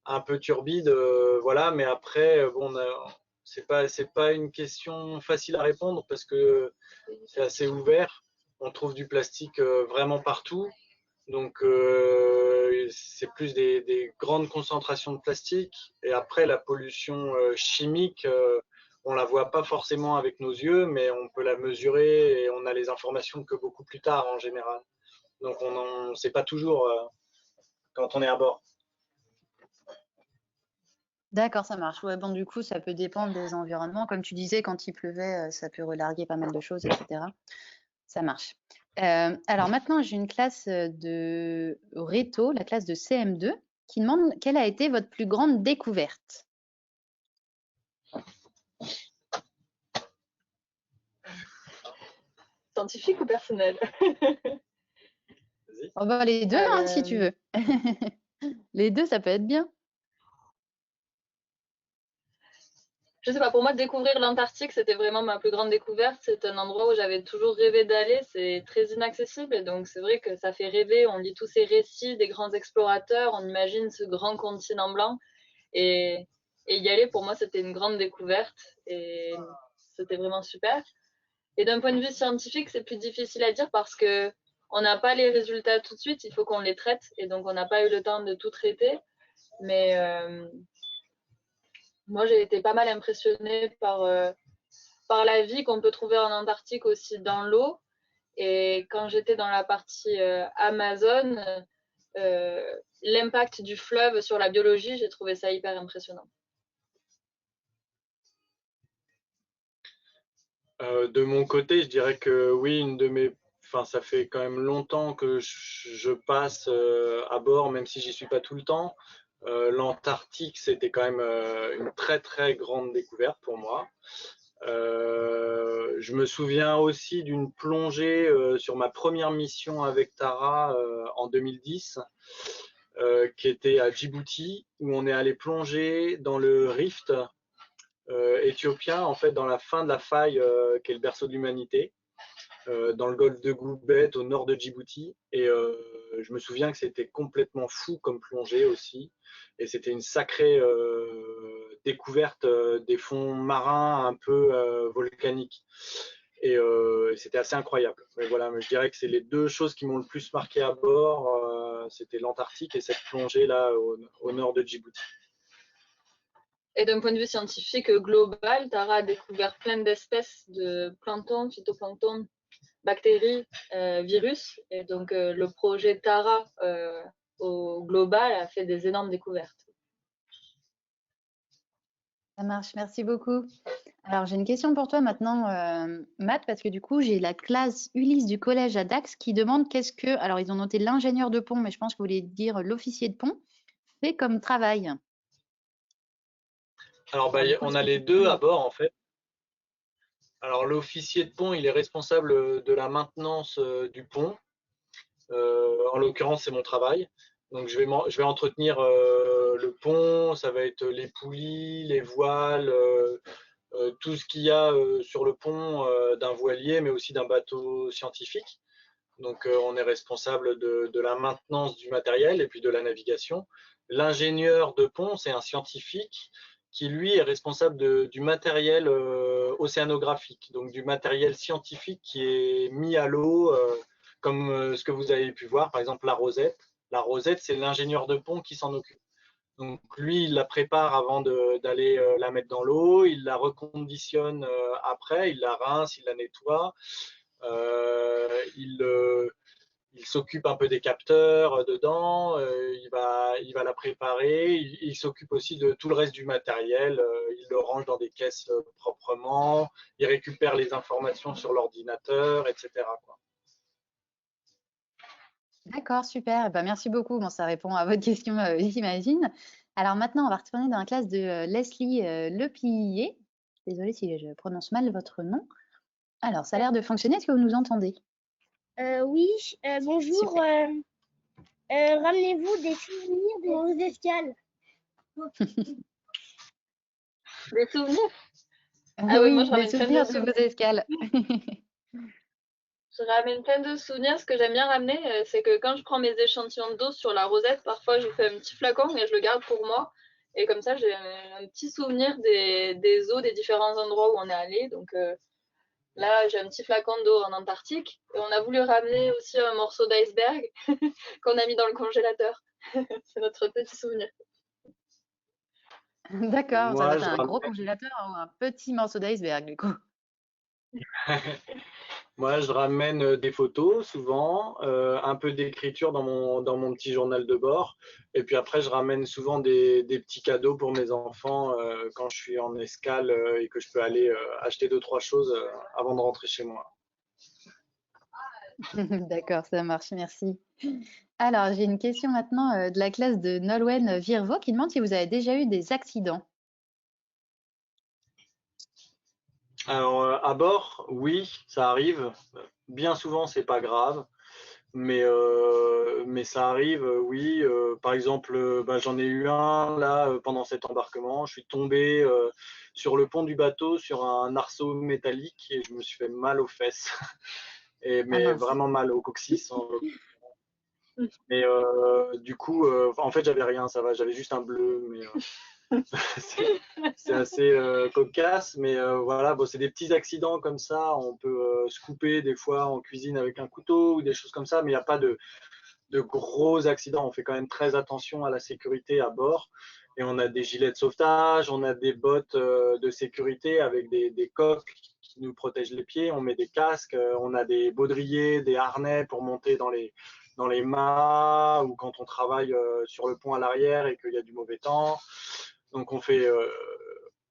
un peu turbides, voilà. Mais après, bon, c'est pas une question facile à répondre parce que c'est assez ouvert. On trouve du plastique vraiment partout. Donc, c'est plus des grandes concentrations de plastique. Et après, la pollution chimique, on la voit pas forcément avec nos yeux, mais on peut la mesurer et on a les informations que beaucoup plus tard en général. Donc, on ne sait pas toujours quand on est à bord. D'accord, ça marche. Ouais, bon, du coup, ça peut dépendre des environnements. Comme tu disais, quand il pleuvait, ça peut relarguer pas mal de choses, etc. Ça marche. Alors maintenant, j'ai une classe de Réto, la classe de CM2, qui demande quelle a été votre plus grande découverte? Scientifique ou personnel? Oh bah, les deux, hein, si tu veux. Les deux, ça peut être bien. Je sais pas, pour moi, découvrir l'Antarctique, c'était vraiment ma plus grande découverte. C'est un endroit où j'avais toujours rêvé d'aller. C'est très inaccessible. Et donc, c'est vrai que ça fait rêver. On lit tous ces récits des grands explorateurs. On imagine ce grand continent blanc. Et y aller, pour moi, c'était une grande découverte. Et c'était vraiment super. Et d'un point de vue scientifique, c'est plus difficile à dire parce que on n'a pas les résultats tout de suite. Il faut qu'on les traite. Et donc, on n'a pas eu le temps de tout traiter. Mais moi, j'ai été pas mal impressionnée par la vie qu'on peut trouver en Antarctique aussi dans l'eau. Et quand j'étais dans la partie Amazone, l'impact du fleuve sur la biologie, j'ai trouvé ça hyper impressionnant. De mon côté, je dirais que oui, ça fait quand même longtemps que je passe à bord, même si j'y suis pas tout le temps. L'Antarctique, c'était quand même une très grande découverte pour moi. Je me souviens aussi d'une plongée sur ma première mission avec Tara en 2010, qui était à Djibouti, où on est allé plonger dans le rift éthiopien, en fait, dans la fin de la faille qui est le berceau de l'humanité, dans le golfe de Goubet, au nord de Djibouti. Et je me souviens que c'était complètement fou comme plongée aussi. Et c'était une sacrée découverte des fonds marins un peu volcaniques. Et c'était assez incroyable. Mais voilà, je dirais que c'est les deux choses qui m'ont le plus marqué à bord. C'était l'Antarctique et cette plongée là au nord de Djibouti. Et d'un point de vue scientifique global, Tara a découvert plein d'espèces de plancton, phytoplancton, bactéries, virus. Et donc, le projet Tara au global a fait des énormes découvertes. Ça marche, merci beaucoup. Alors, j'ai une question pour toi maintenant, Matt, parce que du coup, j'ai la classe Ulysse du collège à Dax qui demande qu'est-ce que, alors ils ont noté l'ingénieur de pont, mais je pense que vous voulez dire l'officier de pont, fait comme travail. Alors, on a les deux à bord, en fait. Alors, l'officier de pont, il est responsable de la maintenance du pont. En l'occurrence, c'est mon travail. Donc, je vais entretenir le pont, ça va être les poulies, les voiles, tout ce qu'il y a sur le pont d'un voilier, mais aussi d'un bateau scientifique. Donc, on est responsable de la maintenance du matériel et puis de la navigation. L'ingénieur de pont, c'est un scientifique qui, lui, est responsable du matériel océanographique, donc du matériel scientifique qui est mis à l'eau, comme ce que vous avez pu voir, par exemple la rosette. La rosette, c'est l'ingénieur de pont qui s'en occupe. Donc, lui, il la prépare avant d'aller la mettre dans l'eau, il la reconditionne après, il la rince, il la nettoie. Il s'occupe un peu des capteurs dedans, il va la préparer, il s'occupe aussi de tout le reste du matériel, il le range dans des caisses proprement, il récupère les informations sur l'ordinateur, etc. quoi. D'accord, super. Bah, merci beaucoup. Bon, ça répond à votre question, j'imagine. Alors maintenant, on va retourner dans la classe de Leslie Lepillier. Désolée si je prononce mal votre nom. Alors, ça a l'air de fonctionner. Est-ce que vous nous entendez? Oui, bonjour. Ramenez-vous des souvenirs de vos escales. Des souvenirs? Ah oui, moi je des ramène plein souvenirs de de vos souvenirs. escales. Je ramène plein de souvenirs. Ce que j'aime bien ramener, c'est que quand je prends mes échantillons d'eau sur la rosette, parfois je fais un petit flacon et je le garde pour moi. Et comme ça, j'ai un petit souvenir des eaux des différents endroits où on est allé. Donc là, j'ai un petit flacon d'eau en Antarctique. Et on a voulu ramener aussi un morceau d'iceberg qu'on a mis dans le congélateur. C'est notre petit souvenir. D'accord, ça Moi, va je faire un gros ramène, congélateur ou un petit morceau d'iceberg, du coup. moi, je ramène des photos souvent, un peu d'écriture dans mon petit journal de bord. Et puis après, je ramène souvent des petits cadeaux pour mes enfants quand je suis en escale et que je peux aller acheter 2-3 choses avant de rentrer chez moi. D'accord, ça marche, merci. Alors, j'ai une question maintenant de la classe de Nolwenn Virvo qui demande si vous avez déjà eu des accidents. Alors, à bord, oui, ça arrive. Bien souvent, c'est pas grave. Mais ça arrive, oui. Par exemple, j'en ai eu un là pendant cet embarquement. Je suis tombé sur le pont du bateau sur un arceau métallique et je me suis fait mal aux fesses. Mais mince. vraiment mal au coccyx. Mais du coup, en fait, j'avais rien, ça va. J'avais juste un bleu. Mais c'est assez cocasse, mais voilà, bon, c'est des petits accidents comme ça. On peut se couper des fois en cuisine avec un couteau ou des choses comme ça, mais il n'y a pas de gros accidents. On fait quand même très attention à la sécurité à bord. Et on a des gilets de sauvetage, on a des bottes de sécurité avec des coques qui nous protègent les pieds. On met des casques, on a des baudriers, des harnais pour monter dans les mâts ou quand on travaille sur le pont à l'arrière et qu'il y a du mauvais temps. Donc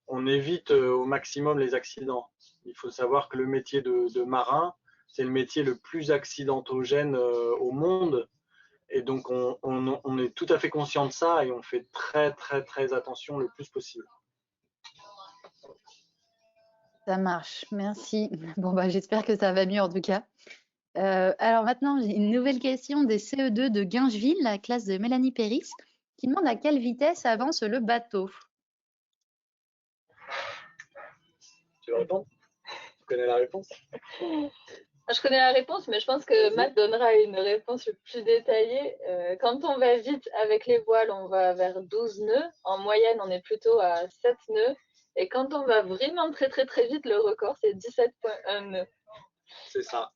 on évite au maximum les accidents. Il faut savoir que le métier de marin, c'est le métier le plus accidentogène au monde. Et donc on est tout à fait conscient de ça et on fait très très très attention le plus possible. Ça marche, merci. Bon, bah, j'espère que ça va mieux en tout cas. Alors maintenant, j'ai une nouvelle question des CE2 de Guingeville, la classe de Mélanie Péris, qui demande à quelle vitesse avance le bateau. Tu veux répondre? Tu connais la réponse? Je connais la réponse, mais je pense que Matt donnera une réponse plus détaillée. Quand on va vite avec les voiles, on va vers 12 nœuds. En moyenne, on est plutôt à 7 nœuds. Et quand on va vraiment très très très vite, le record, c'est 17,1 nœuds. C'est ça.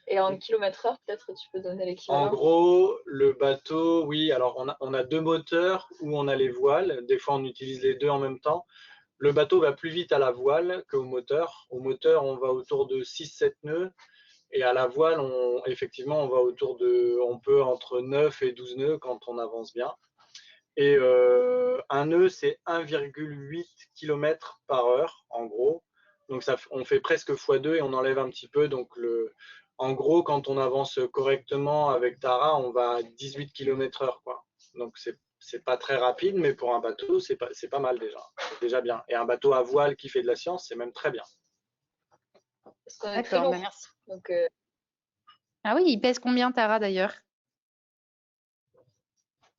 Et en kilomètres/heure, peut-être tu peux donner l'équivalent. En gros, le bateau, oui, alors on a deux moteurs où on a les voiles. Des fois, on utilise les deux en même temps. Le bateau va plus vite à la voile qu'au moteur. Au moteur, on va autour de 6-7 nœuds. Et à la voile, effectivement, on va on peut entre 9 et 12 nœuds quand on avance bien. Et un nœud, c'est 1,8 km/h, en gros. Donc, on fait presque x2 et on enlève un petit peu. Donc, en gros, quand on avance correctement avec Tara, on va à 18 km/h, quoi. Donc, c'est pas très rapide, mais pour un bateau, c'est pas mal déjà. C'est déjà bien. Et un bateau à voile qui fait de la science, c'est même très bien. Parce qu'on est très D'accord, lourd. merci. Donc, Ah oui, il pèse combien, Tara, d'ailleurs?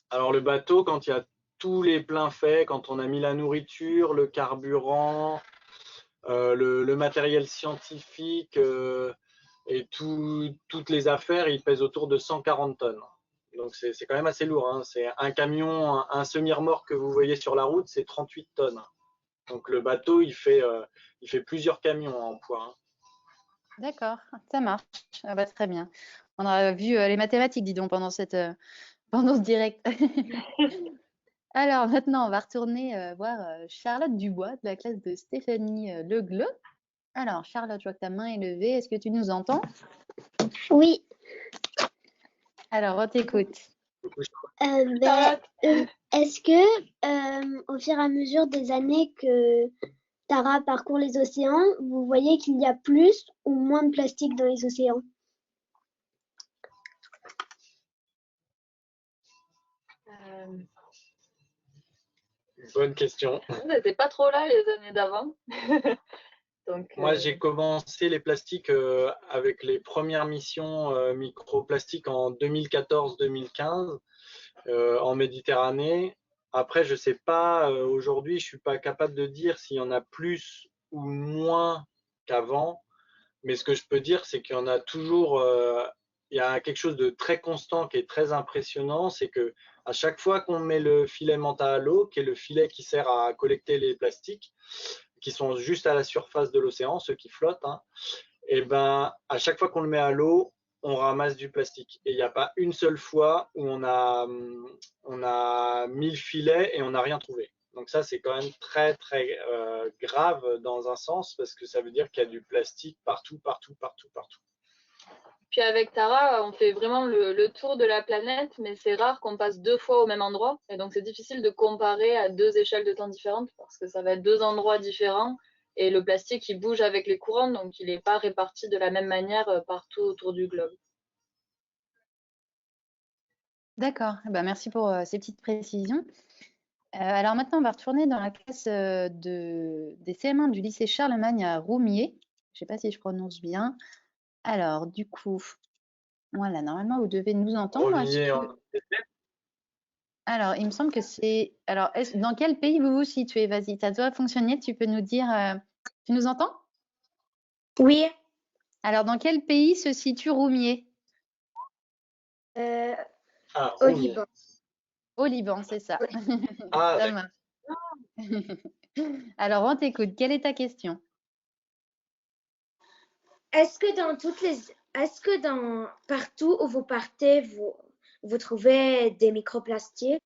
Alors le bateau, quand il y a tous les pleins faits, quand on a mis la nourriture, le carburant, le matériel scientifique et toutes les affaires, il pèse autour de 140 tonnes. Donc c'est quand même assez lourd, hein. C'est un camion, un semi-remorque que vous voyez sur la route, c'est 38 tonnes. Donc le bateau, il fait plusieurs camions en poids, hein. D'accord, ça marche. Ah bah, très bien. On a vu les mathématiques, dis donc, pendant ce direct. Alors maintenant, on va retourner voir Charlotte Dubois de la classe de Stéphanie Leglot. Alors, Charlotte, je vois que ta main est levée. Est-ce que tu nous entends? Oui. Alors, on t'écoute. Est-ce que, au fur et à mesure des années que Tara parcourt les océans, vous voyez qu'il y a plus ou moins de plastique dans les océans? Bonne question. On n'était pas trop là les années d'avant. Donc, Moi, j'ai commencé les plastiques avec les premières missions microplastiques en 2014-2015 en Méditerranée. Après, je ne sais pas, aujourd'hui, je ne suis pas capable de dire s'il y en a plus ou moins qu'avant. Mais ce que je peux dire, c'est qu'il y en a toujours, il y a quelque chose de très constant qui est très impressionnant, c'est que à chaque fois qu'on met le filet manta à l'eau, qui est le filet qui sert à collecter les plastiques, qui sont juste à la surface de l'océan, ceux qui flottent, hein, et ben à chaque fois qu'on le met à l'eau, on ramasse du plastique. Et il n'y a pas une seule fois où on a mis le filet et on n'a rien trouvé. Donc ça, c'est quand même très, très grave dans un sens, parce que ça veut dire qu'il y a du plastique partout, partout, partout, partout. Puis avec Tara, on fait vraiment le tour de la planète, mais c'est rare qu'on passe 2 fois au même endroit. Et donc c'est difficile de comparer à 2 échelles de temps différentes, parce que ça va être 2 endroits différents. Et le plastique, il bouge avec les courants, donc il n'est pas réparti de la même manière partout autour du globe. D'accord, bah, merci pour ces petites précisions. Alors maintenant, on va retourner dans la classe des CM1 du lycée Charlemagne à Roumier. Je ne sais pas si je prononce bien. Alors, du coup, voilà, normalement, vous devez nous entendre. Roumier, Alors, il me semble que c'est... Alors, dans quel pays vous vous situez? Vas-y, ça doit fonctionner. Tu peux nous dire... Tu nous entends? Oui. Alors, dans quel pays se situe Roumier? Au Liban. Au Liban, c'est ça. Ah, Ça marche. Alors, on t'écoute. Quelle est ta question? Est-ce que partout où vous partez, vous trouvez des microplastiques?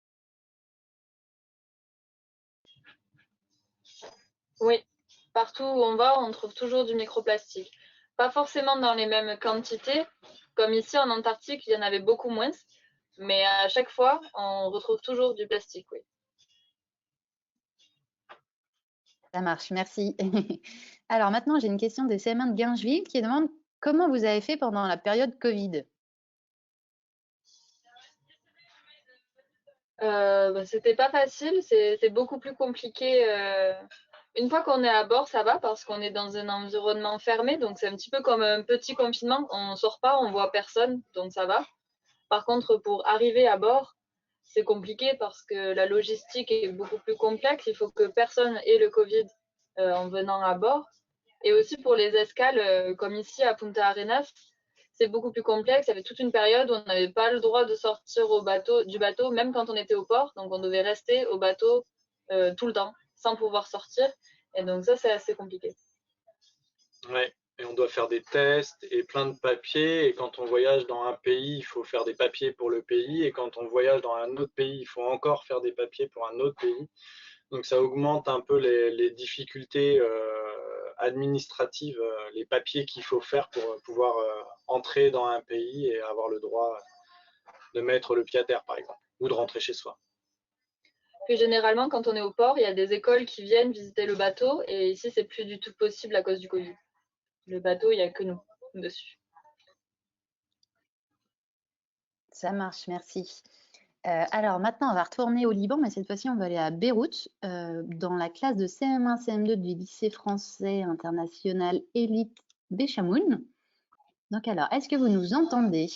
Oui, partout où on va, on trouve toujours du microplastique. Pas forcément dans les mêmes quantités. Comme ici en Antarctique, il y en avait beaucoup moins. Mais à chaque fois, on retrouve toujours du plastique, oui. Ça marche, merci. Alors maintenant, j'ai une question des CM1 de Guingeville qui demande comment vous avez fait pendant la période Covid? C'était pas facile, c'est beaucoup plus compliqué. Une fois qu'on est à bord, ça va parce qu'on est dans un environnement fermé, donc c'est un petit peu comme un petit confinement. On sort pas, on voit personne, donc ça va. Par contre, pour arriver à bord, c'est compliqué parce que la logistique est beaucoup plus complexe. Il faut que personne ait le Covid en venant à bord. Et aussi pour les escales, comme ici à Punta Arenas, c'est beaucoup plus complexe. Il y avait toute une période où on n'avait pas le droit de sortir du bateau, même quand on était au port. Donc on devait rester au bateau tout le temps, sans pouvoir sortir. Et donc ça, c'est assez compliqué. Ouais, et on doit faire des tests et plein de papiers. Et quand on voyage dans un pays, il faut faire des papiers pour le pays. Et quand on voyage dans un autre pays, il faut encore faire des papiers pour un autre pays. Donc ça augmente un peu les difficultés administratives, les papiers qu'il faut faire pour pouvoir entrer dans un pays et avoir le droit de mettre le pied à terre, par exemple, ou de rentrer chez soi. Puis généralement, quand on est au port, il y a des écoles qui viennent visiter le bateau. Et ici, c'est plus du tout possible à cause du Covid. Le bateau, il n'y a que nous dessus. Ça marche, merci. Alors maintenant, on va retourner au Liban, mais cette fois-ci, on va aller à Beyrouth, dans la classe de CM1, CM2 du lycée français international Élite Béchamoun. Donc alors, est-ce que vous nous entendez?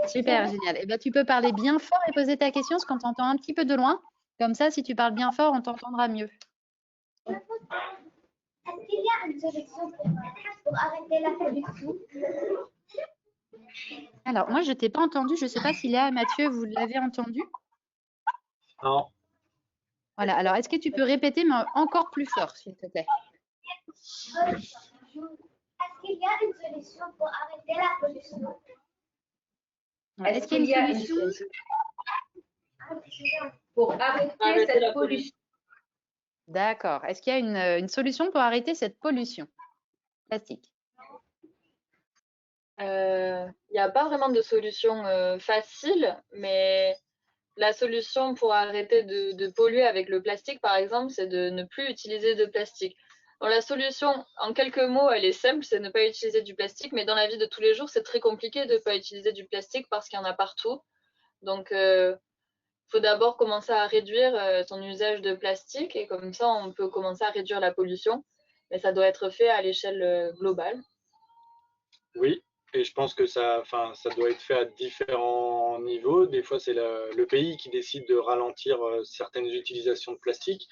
Super, génial. Eh ben, tu peux parler bien fort et poser ta question, parce qu'on t'entend un petit peu de loin. Comme ça, si tu parles bien fort, on t'entendra mieux. Est-ce qu'il y a une solution pour arrêter la pollution? Alors, moi, je ne t'ai pas entendu. Je ne sais pas si là, Mathieu, vous l'avez entendu. Non. Voilà. Alors, est-ce que tu peux répéter, mais encore plus fort, s'il te plaît? Est-ce qu'il y a une solution pour arrêter la pollution? Est-ce qu'il y a une solution pour arrêter cette pollution? D'accord. Est-ce qu'il y a une solution pour arrêter cette pollution plastique? Il n'y a pas vraiment de solution facile, mais la solution pour arrêter de polluer avec le plastique, par exemple, c'est de ne plus utiliser de plastique. Donc, la solution, en quelques mots, elle est simple, c'est ne pas utiliser du plastique, mais dans la vie de tous les jours, c'est très compliqué de ne pas utiliser du plastique parce qu'il y en a partout. Donc, faut d'abord commencer à réduire son usage de plastique et comme ça, on peut commencer à réduire la pollution. Mais ça doit être fait à l'échelle globale. Oui, et je pense que ça doit être fait à différents niveaux. Des fois, c'est le pays qui décide de ralentir certaines utilisations de plastique,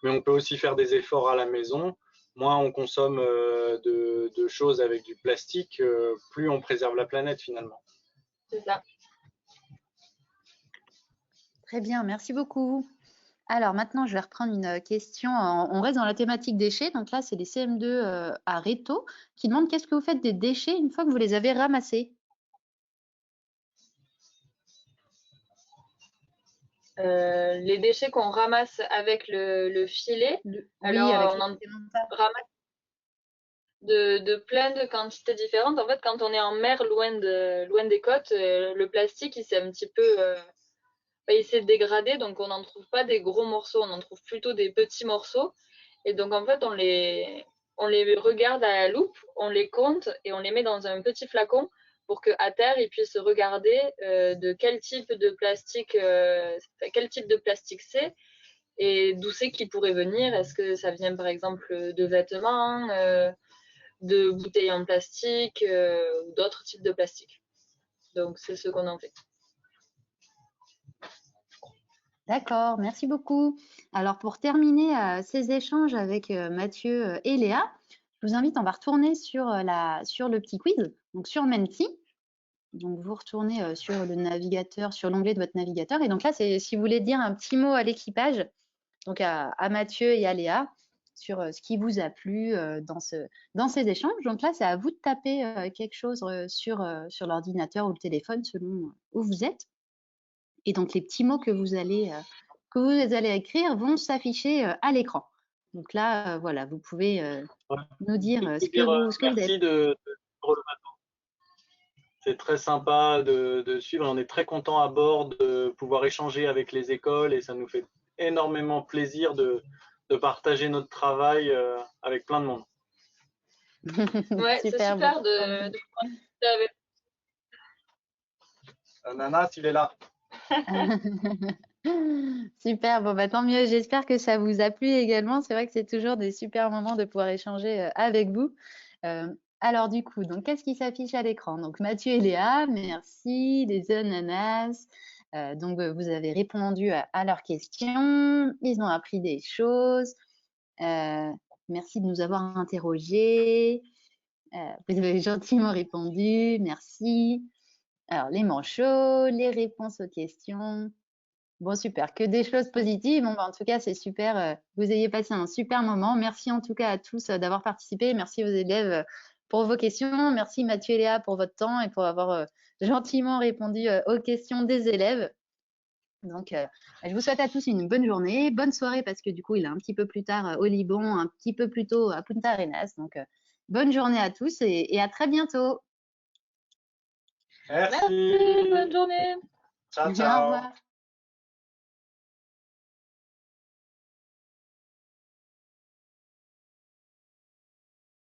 mais on peut aussi faire des efforts à la maison. Moins on consomme de choses avec du plastique, plus on préserve la planète finalement. C'est ça. Très bien, merci beaucoup. Alors maintenant, je vais reprendre une question. On reste dans la thématique déchets. Donc là, c'est les CM2 à Réto qui demandent qu'est-ce que vous faites des déchets une fois que vous les avez ramassés? Les déchets qu'on ramasse avec le filet, alors avec on en ramasse de plein de quantités différentes. En fait, quand on est en mer, loin des côtes, le plastique, il s'est un petit peu il s'est dégradé, donc on n'en trouve pas des gros morceaux, on en trouve plutôt des petits morceaux. Et donc en fait, on les regarde à la loupe, on les compte et on les met dans un petit flacon pour qu'à terre, ils puissent regarder de quel type de plastique c'est et d'où c'est qu'il pourrait venir. Est-ce que ça vient par exemple de vêtements, de bouteilles en plastique ou d'autres types de plastique. Donc c'est ce qu'on en fait. D'accord, merci beaucoup. Alors pour terminer ces échanges avec Mathieu et Léa, je vous invite, on va retourner sur le petit quiz, donc sur Menti. Donc vous retournez sur le navigateur, sur l'onglet de votre navigateur. Et donc là, c'est si vous voulez dire un petit mot à l'équipage, donc à Mathieu et à Léa, sur ce qui vous a plu dans ces échanges. Donc là, c'est à vous de taper quelque chose sur l'ordinateur ou le téléphone, selon où vous êtes. Et donc, les petits mots que vous allez écrire vont s'afficher à l'écran. Donc là, voilà, vous pouvez nous dire ce que vous avez. Merci de suivre le bateau. C'est très sympa de suivre. On est très content à bord de pouvoir échanger avec les écoles et ça nous fait énormément plaisir de partager notre travail avec plein de monde. Ouais, c'est super de discuter avec. Ananas, il est là. Super, bon bah tant mieux, j'espère que ça vous a plu également. C'est vrai que c'est toujours des super moments de pouvoir échanger avec vous. Alors du coup, donc qu'est-ce qui s'affiche à l'écran? Donc Mathieu et Léa, merci, les ananas. Donc vous avez répondu à leurs questions, ils ont appris des choses. Merci de nous avoir interrogés. Vous avez gentiment répondu, merci. Alors, les manchots, les réponses aux questions. Bon, super, que des choses positives. Bon, en tout cas, c'est super. Vous ayez passé un super moment. Merci en tout cas à tous d'avoir participé. Merci aux élèves pour vos questions. Merci Mathieu et Léa pour votre temps et pour avoir gentiment répondu aux questions des élèves. Donc, je vous souhaite à tous une bonne journée, bonne soirée parce que du coup, il est un petit peu plus tard au Liban, un petit peu plus tôt à Punta Arenas. Donc, bonne journée à tous et à très bientôt. Merci. Bonne journée. Ciao, ciao. Au revoir.